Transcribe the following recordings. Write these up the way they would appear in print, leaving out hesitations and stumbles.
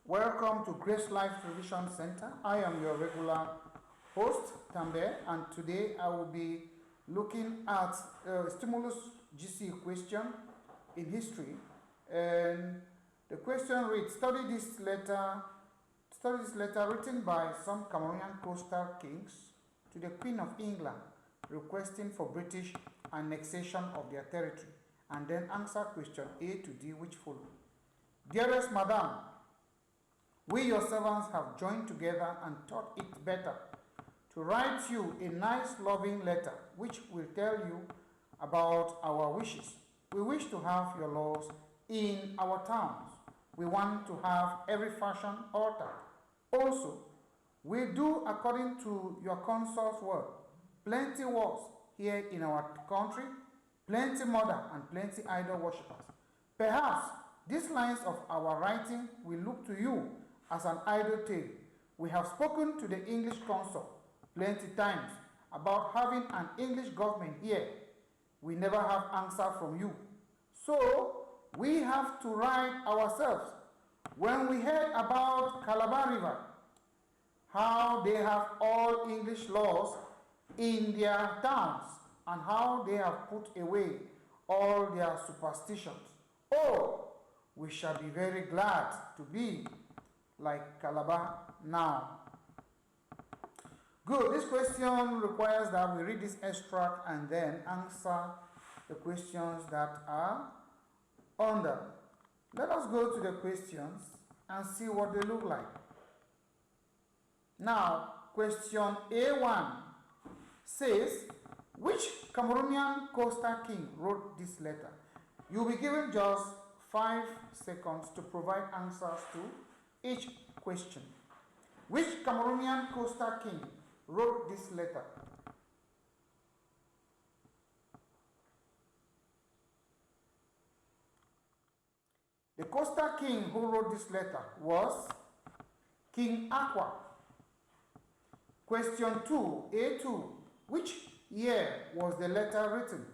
Welcome to Grace Life Revision Center. I am your regular host, Tambe, and today I will be looking at stimulus GC question in history. And the question reads, study this letter written by some Cameroonian coastal kings to the Queen of England requesting for British annexation of their territory, and then answer question A to D which follow. Dearest Madam, we your servants have joined together and thought it better to write you a nice loving letter which will tell you about our wishes. We wish to have your laws in our towns. We want to have every fashion altered. Also, we do according to your consul's word. Plenty wars here in our country, plenty murder and plenty idol worshippers. Perhaps these lines of our writing will look to you as an idle tale. We have spoken to the English consul plenty times about having an English government here. We never have answer from you. So we have to write ourselves. When we heard about Calabar River, how they have all English laws in their towns and how they have put away all their superstitions. Oh, we shall be very glad to be like Calabar now. Good. This question requires that we read this extract and then answer the questions that are under. Let us go to the questions and see what they look like. Now, question A1 says, which Cameroonian coastal king wrote this letter? You'll be given just 5 seconds to provide answers to each question. Which Cameroonian coastal king wrote this letter? The coastal king who wrote this letter was King Aqua. Question 2, A2. Which year was the letter written?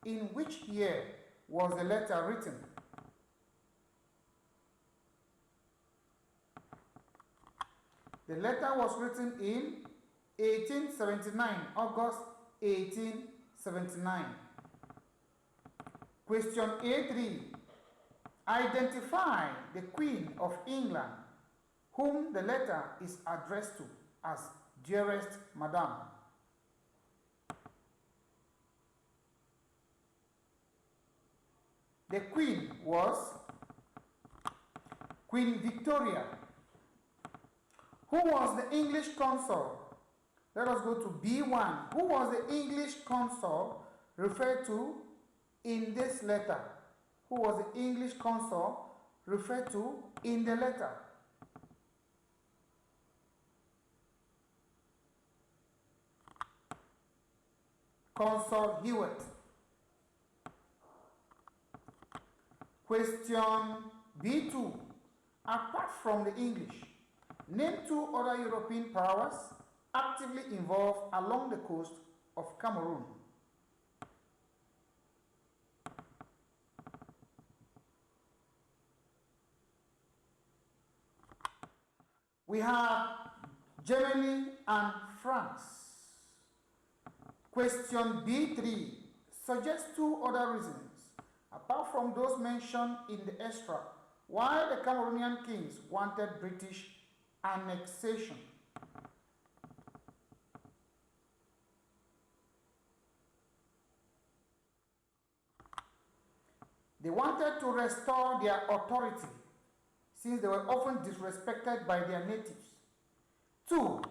In which year was the letter written? The letter was written in 1879, August 1879. Question A3. Identify the Queen of England whom the letter is addressed to as Dearest Madam. The Queen was Queen Victoria. Who was the English consul? Let us go to B1. Who was the English consul referred to in this letter? Who was the English consul referred to in the letter? Consul Hewitt. Question B2. Apart from the English, name 2 other European powers actively involved along the coast of Cameroon. We have Germany and France. Question B3. Suggest 2 other reasons, apart from those mentioned in the extract, why the Cameroonian kings wanted British annexation. They wanted to restore their authority since they were often disrespected by their natives. 2.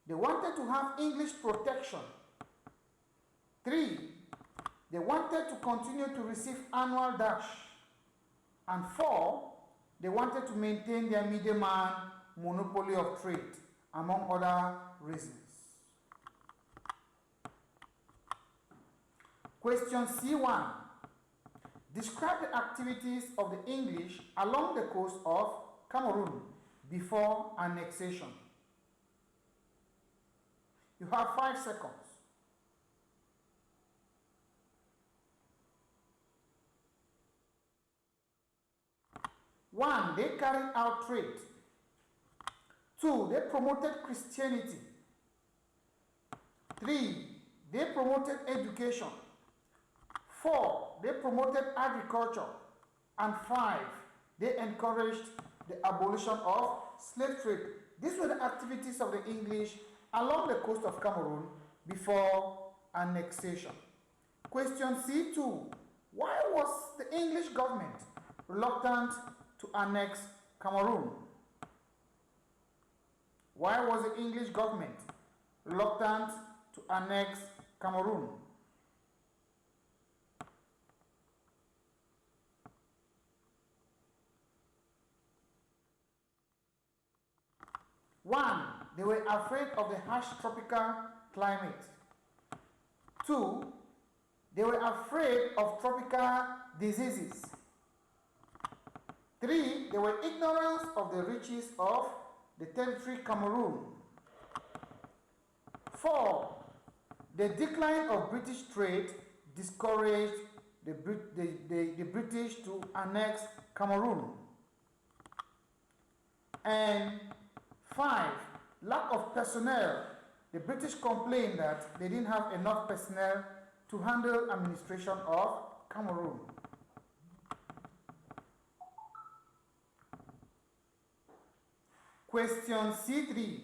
They wanted to have English protection. 3. They wanted to continue to receive annual dash. And 4. They wanted to maintain their middleman monopoly of trade, among other reasons. Question C1. Describe the activities of the English along the coast of Cameroon before annexation. You have 5 seconds. 1. They carried out trade. 2. They promoted Christianity. 3. They promoted education. 4. They promoted agriculture. And 5. They encouraged the abolition of slave trade. These were the activities of the English along the coast of Cameroon before annexation. Question C2. Why was the English government reluctant to annex Cameroon? Why was the English government reluctant to annex Cameroon? One, they were afraid of the harsh tropical climate. 2, they were afraid of tropical diseases. 3, they were ignorant of the riches of the territory Cameroon. 4, the decline of British trade discouraged the British to annex Cameroon. And 5, lack of personnel. The British complained that they didn't have enough personnel to handle administration of Cameroon. Question C3.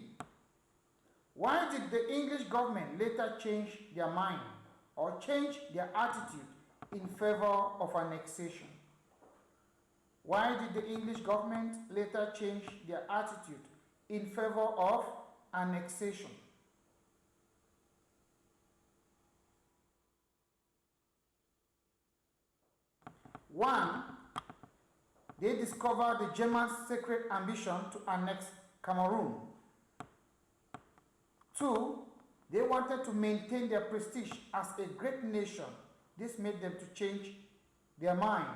Why did the English government later change their mind or change their attitude in favor of annexation? Why did the English government later change their attitude in favor of annexation? One, they discovered the Germans' secret ambition to annex Cameroon. 2, they wanted to maintain their prestige as a great nation. This made them to change their mind.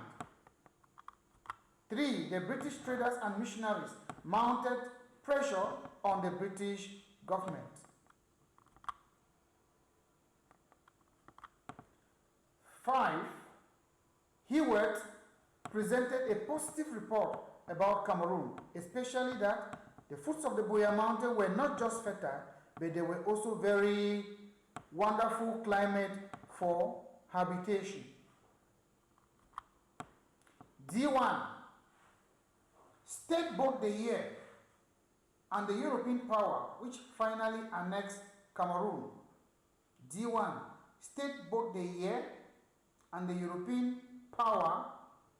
3, the British traders and missionaries mounted pressure on the British government. 5, Hewitt presented a positive report about Cameroon, especially that the foots of the Boya Mountain were not just fertile, but they were also very wonderful climate for habitation. D1, state both the year and the European power which finally annexed Cameroon. D1, state both the year and the European power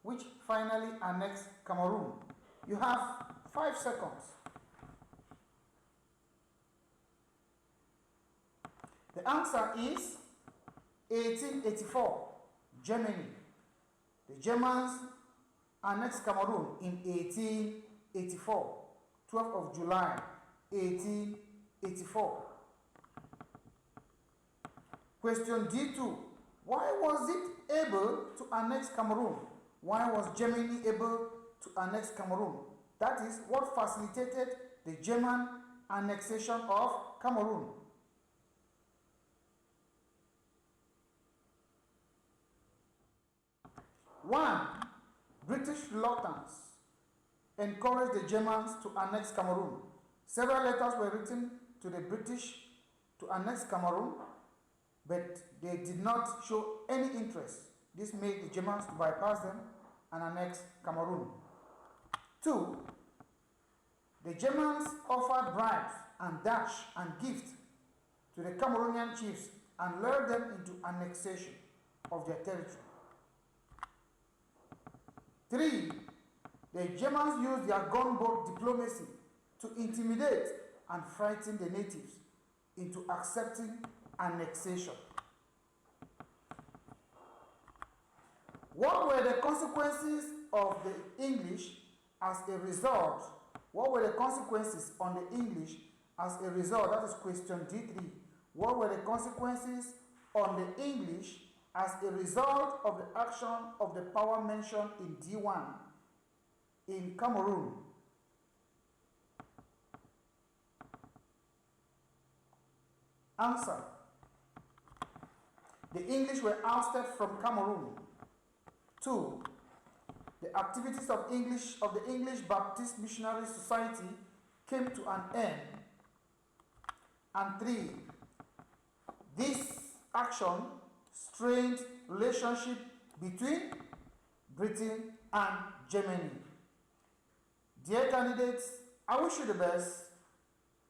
which finally annexed Cameroon. You have 5 seconds. The answer is 1884, Germany. The Germans annexed Cameroon in 1884, 12th of July, 1884. Question D2. Why was it able to annex Cameroon? Why was Germany able to annex Cameroon? That is what facilitated the German annexation of Cameroon. One, British reluctance encouraged the Germans to annex Cameroon. Several letters were written to the British to annex Cameroon, but they did not show any interest. This made the Germans to bypass them and annex Cameroon. 2, the Germans offered bribes and dash and gifts to the Cameroonian chiefs and lured them into annexation of their territory. 3, the Germans used their gunboat diplomacy to intimidate and frighten the natives into accepting annexation. What were the consequences of the English as a result? What were the consequences on the English as a result? That is question D3. What were the consequences on the English as a result of the action of the power mentioned in D1 in Cameroon? Answer. The English were ousted from Cameroon. 2, The activities of the English Baptist Missionary Society came to an end. And 3, this action strained relationship between Britain and Germany. Dear candidates, I wish you the best.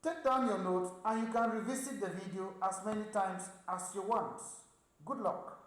Take down your notes and you can revisit the video as many times as you want. Good luck.